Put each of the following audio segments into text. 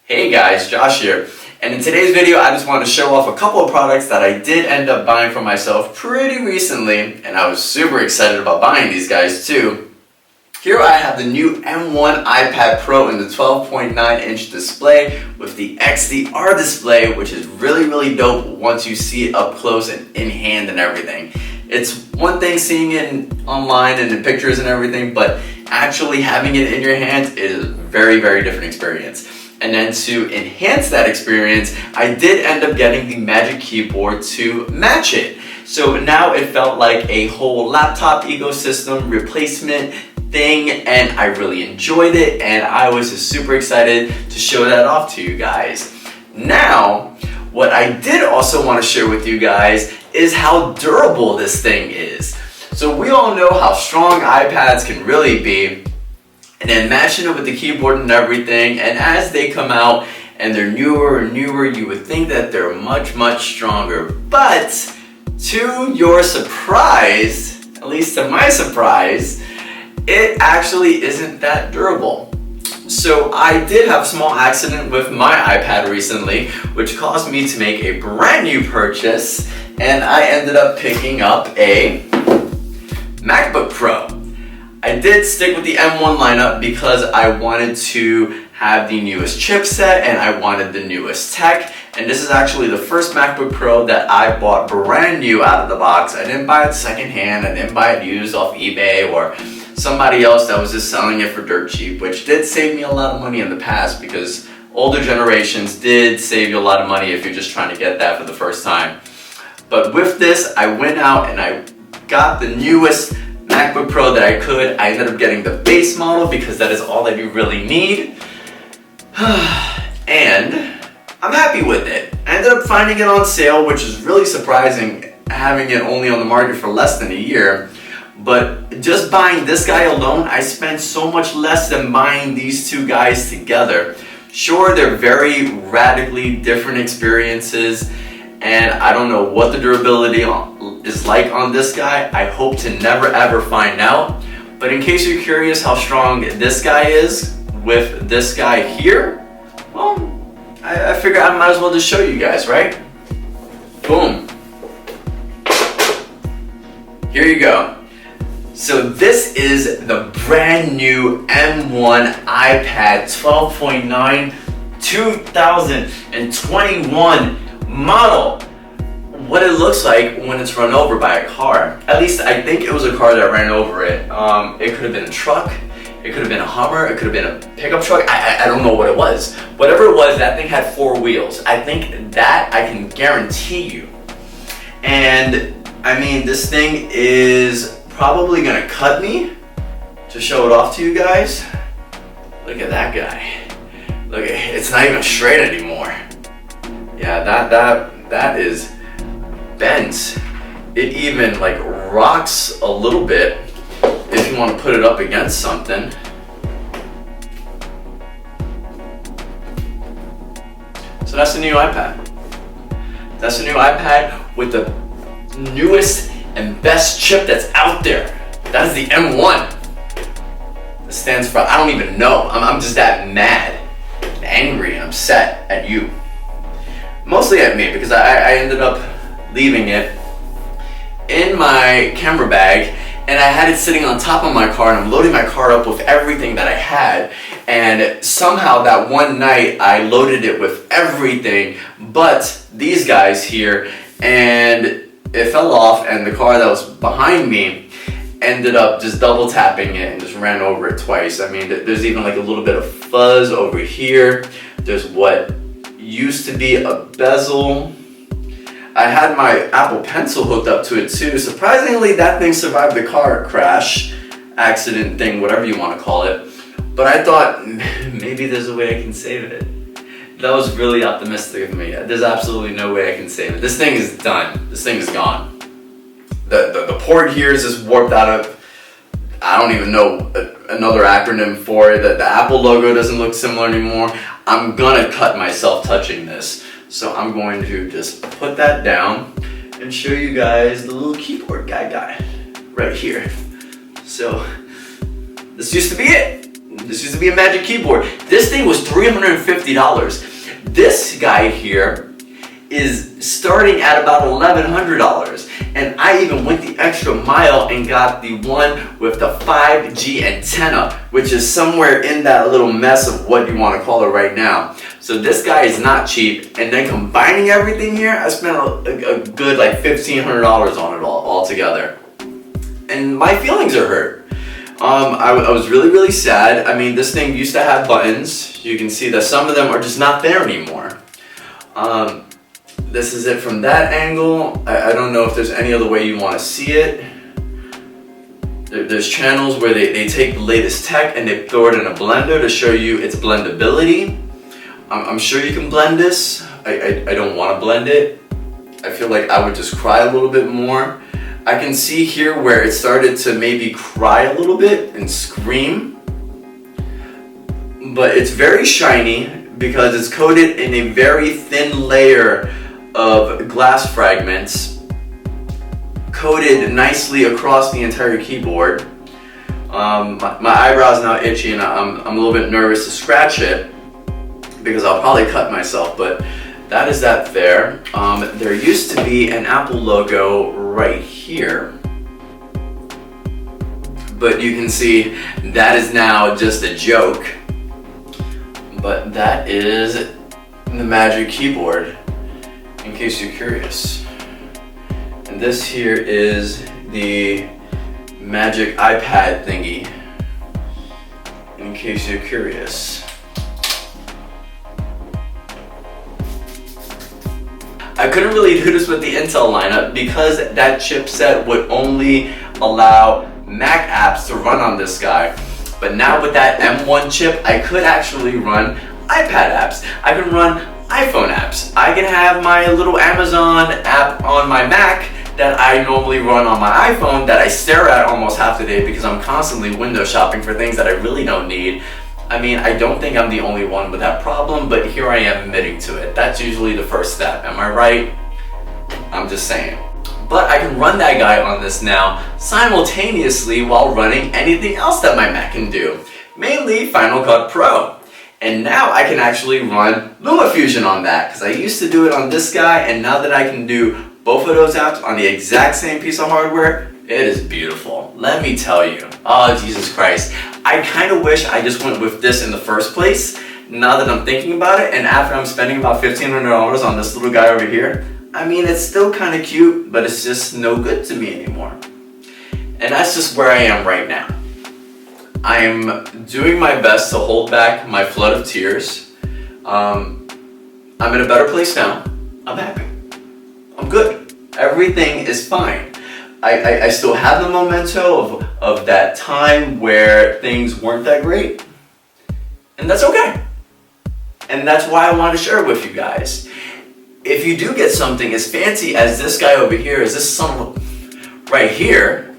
Hey guys, Josh here, and in today's video I just want to show off a couple of products that I did end up buying for myself pretty recently, and I was super excited about buying these guys too. Here I have the new M1 iPad Pro in the 12.9-inch display with the XDR display, which is really dope once you see it up close and in hand and everything. It's one thing seeing it online and in pictures and everything, but actually having it in your hands is a very different experience. And then to enhance that experience, I did end up getting the Magic Keyboard to match it. So now it felt like a whole laptop ecosystem replacement thing, and I really enjoyed it, and I was just super excited to show that off to you guys. Now, what I did also want to share with you guys is how durable this thing is. So we all know how strong iPads can really be, and then matching it with the keyboard and everything, and as they come out and they're newer and newer, you would think that they're much stronger. But to your surprise, at least to my surprise, it actually isn't that durable. So I did have a small accident with my iPad recently, which caused me to make a brand new purchase, and I ended up picking up a MacBook Pro. I did stick with the M1 lineup because I wanted to have the newest chipset and I wanted the newest tech, and this is actually the first MacBook Pro that I bought brand new out of the box. I didn't buy it secondhand, I didn't buy it used off eBay or somebody else that was just selling it for dirt cheap, which did save me a lot of money in the past because older generations did save you a lot of money if you're just trying to get that for the first time. But with this, I went out and I got the newest MacBook Pro that I could. I ended up getting the base model because that is all that you really need. And I'm happy with it. I ended up finding it on sale, which is really surprising, having it only on the market for less than a year. But just buying this guy alone, I spent so much less than buying these two guys together. Sure, they're very radically different experiences, and I don't know what the durability is like on this guy. I hope to never ever find out. But in case you're curious how strong this guy is with this guy here, well, I figure I might as well just show you guys, right? Boom. Here you go. So this is the brand new M1 iPad 12.9 2021 model. What it looks like when it's run over by a car. At least I think it was a car that ran over it. It could have been a truck, it could have been a Hummer, it could have been a pickup truck. I don't know what it was. Whatever it was, that thing had 4 wheels. I think that I can guarantee you. And I mean, this thing is probably gonna cut me to show it off to you guys. Look at that guy. Look, it's not even straight anymore. Yeah, that is bent. It even like rocks a little bit if you want to put it up against something. So that's the new iPad. That's the new iPad with the newest and best chip that's out there. That is the M1. That stands for, I don't even know. I'm just that mad, and angry, and upset at you. Mostly at me, because I ended up leaving it in my camera bag, and I had it sitting on top of my car, and I'm loading my car up with everything that I had, and somehow that one night I loaded it with everything but these guys here, and it fell off, and the car that was behind me ended up just double tapping it and just ran over it twice. I mean, there's even like a little bit of fuzz over here. There's what used to be a bezel. I had my Apple Pencil hooked up to it too. Surprisingly, that thing survived the car crash, accident thing, whatever you want to call it. But I thought maybe there's a way I can save it. That was really optimistic of me. There's absolutely no way I can save it. This thing is done. This thing is gone. The port here is just warped out of, I don't even know another acronym for it. The Apple logo doesn't look similar anymore. I'm gonna cut myself touching this. So I'm going to just put that down and show you guys the little keyboard guy right here. So this used to be it. This used to be a Magic Keyboard. This thing was $350. This guy here is starting at about $1,100, and I even went the extra mile and got the one with the 5G antenna, which is somewhere in that little mess of what you want to call it right now. So this guy is not cheap, and then combining everything here, I spent a good like $1,500 on it all together, and my feelings are hurt. I was really sad. I mean, this thing used to have buttons. You can see that some of them are just not there anymore. This is it from that angle. I don't know if there's any other way you want to see it. There's channels where they take the latest tech and they throw it in a blender to show you its blendability. I'm sure you can blend this. I don't want to blend it. I feel like I would just cry a little bit more. I can see here where it started to maybe cry a little bit and scream. But it's very shiny because it's coated in a very thin layer of glass fragments, coated nicely across the entire keyboard. My eyebrow's now itchy and I'm a little bit nervous to scratch it because I'll probably cut myself, but that is that there. There used to be an Apple logo right here, but you can see that is now just a joke. But that is the Magic Keyboard, in case you're curious. And this here is the Magic iPad thingy, in case you're curious. I couldn't really do this with the Intel lineup because that chipset would only allow Mac apps to run on this guy. But now with that M1 chip, I could actually run iPad apps. I can run iPhone apps. I can have my little Amazon app on my Mac that I normally run on my iPhone that I stare at almost half the day because I'm constantly window shopping for things that I really don't need. I mean, I don't think I'm the only one with that problem, but here I am admitting to it. That's usually the first step. Am I right? I'm just saying. But I can run that guy on this now simultaneously while running anything else that my Mac can do, mainly Final Cut Pro. And now I can actually run LumaFusion on that because I used to do it on this guy, and now that I can do both of those apps on the exact same piece of hardware, it is beautiful. Let me tell you. Oh, Jesus Christ. I kind of wish I just went with this in the first place, now that I'm thinking about it, and after I'm spending about $1,500 on this little guy over here. I mean, it's still kind of cute, but it's just no good to me anymore. And that's just where I am right now. I am doing my best to hold back my flood of tears. I'm in a better place now. I'm happy. I'm good. Everything is fine. I still have the memento of that time where things weren't that great. And that's okay. And that's why I want to share it with you guys. If you do get something as fancy as this guy over here, as this son right here,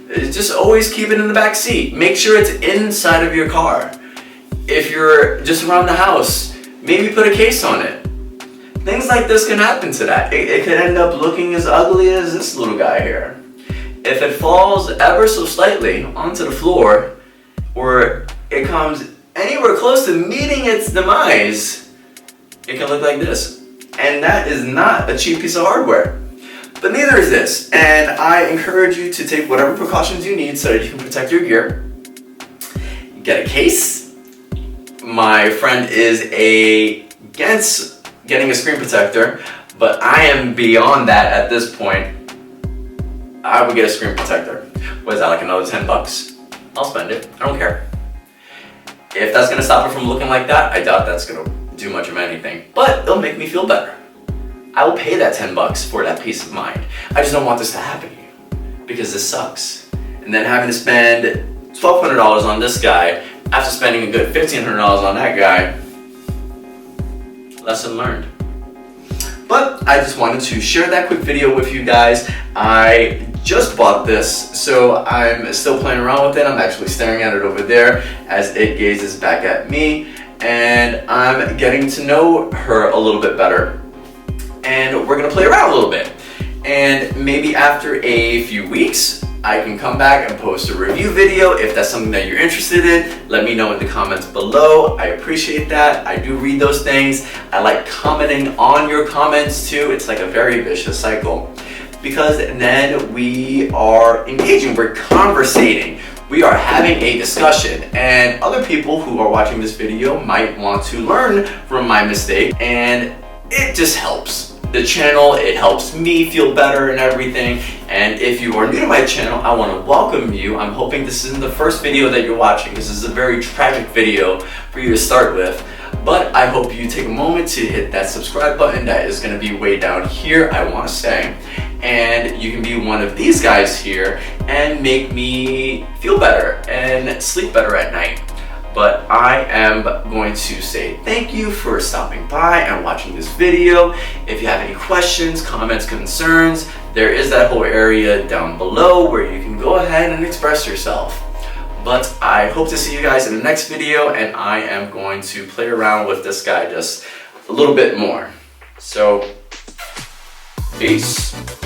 just always keep it in the back seat. Make sure it's inside of your car. If you're just around the house, maybe put a case on it. Things like this can happen to that. It could end up looking as ugly as this little guy here. If it falls ever so slightly onto the floor, or it comes anywhere close to meeting its demise, it can look like this. And that is not a cheap piece of hardware. But neither is this. And I encourage you to take whatever precautions you need so that you can protect your gear. Get a case. My friend is against getting a screen protector, but I am beyond that at this point. I would get a screen protector. What is that, like another 10 bucks? I'll spend it. I don't care. If that's gonna stop it from looking like that, I doubt that's gonna do much of anything. But it'll make me feel better. I will pay that 10 bucks for that peace of mind. I just don't want this to happen to you, because this sucks. And then having to spend $1,200 on this guy after spending a good $1,500 on that guy. Lesson learned. But I just wanted to share that quick video with you guys. I just bought this, so I'm still playing around with it. I'm actually staring at it over there as it gazes back at me, and I'm getting to know her a little bit better. And we're gonna play around a little bit. And maybe after a few weeks, I can come back and post a review video if that's something that you're interested in. Let me know in the comments below. I appreciate that. I do read those things. I like commenting on your comments too. It's like a very vicious cycle, because then we are engaging, we're conversating, we are having a discussion, and other people who are watching this video might want to learn from my mistake, and it just helps the channel, it helps me feel better and everything. And if you are new to my channel, I want to welcome you. I'm hoping this isn't the first video that you're watching. This is a very tragic video for you to start with, but I hope you take a moment to hit that subscribe button that is going to be way down here, I want to say, and you can be one of these guys here and make me feel better and sleep better at night. But I am going to say thank you for stopping by and watching this video. If you have any questions, comments, concerns, there is that whole area down below where you can go ahead and express yourself. But I hope to see you guys in the next video, and I am going to play around with this guy just a little bit more. So, peace.